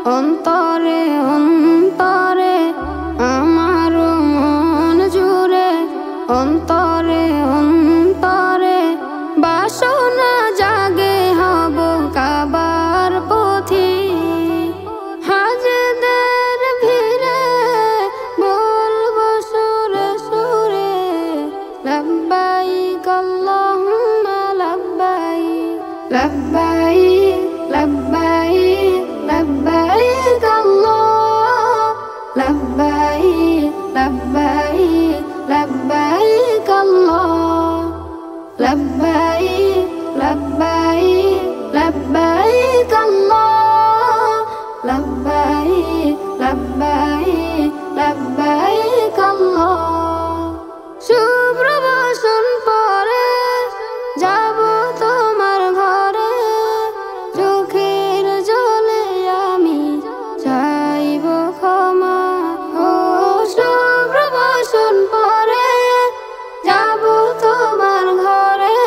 অন্তরে অন্তরে আমার মন জুড়ে, অন্তরে অন্তরে বাসনা জাগে হব কাবার পথি। হাজদের ভিড়ে বলবো সুরে সুরে লব্বাইক আল্লাহুম্মা লব্বাইক, লব্বাইক লব্বাইক লব্বাইক আল্লাহ, লব্বাইক লব্বাইক লব্বাইক আল্লাহ, লব্বাইক লব্বাইক লব্বাইক আল্লাহ, লব্বাইক লব্বাইক লব্বাইক আল্লাহ। শুভ্র বসন পরে যাব তোমার ঘরে, চোখের জলে আমি চাইব ক্ষমা। ও শুভ্র বসন পরে যাব তোমার ঘরে,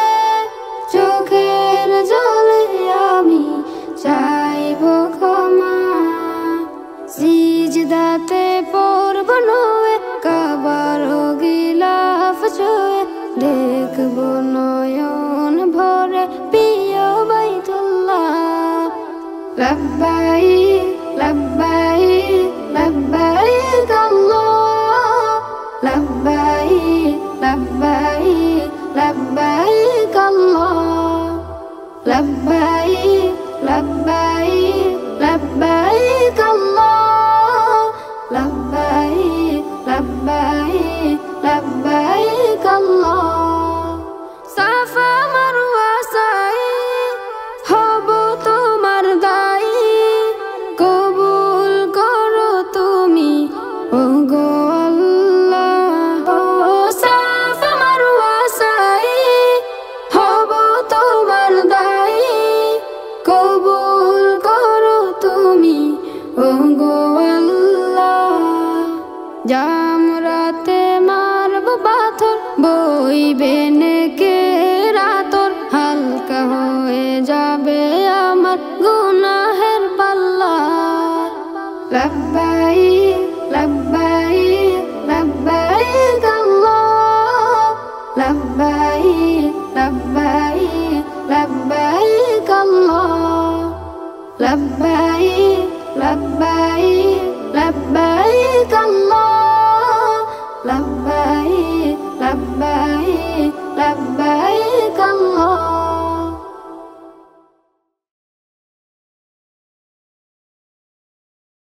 চোখের জলে আমি চাইব ক্ষমা। সিজদাতে পড়ব নয়ে কাবার গিলাফ ছুঁয়ে, দেখব নয়ন ভরে প্রিয় বাইতুল্লাহ। লব্বাইক লব্বাইক লব্বাইক আল্লাহ, লব্বাইক লব্বাইক লব্বাইক আল্লাহ, লব্বাইক লব্বাইক লব্বাইক আল্লাহ, লব্বাইক লব্বাইক লব্বাইক আল্লাহ। সাফা মারওয়া সাই হব তোমার দায়ী, কবুল করো তুমি ওগো আল্লাহ। ও সাফা মারওয়া সাই হব তোমার দায়ী, কবুল করো তুমি ওগো আল্লাহ। জামরাতে মারব পাথর, বইবে নেকে রাতর, হালকা হয়ে যাবে আমার গুনাহের পাল্লা।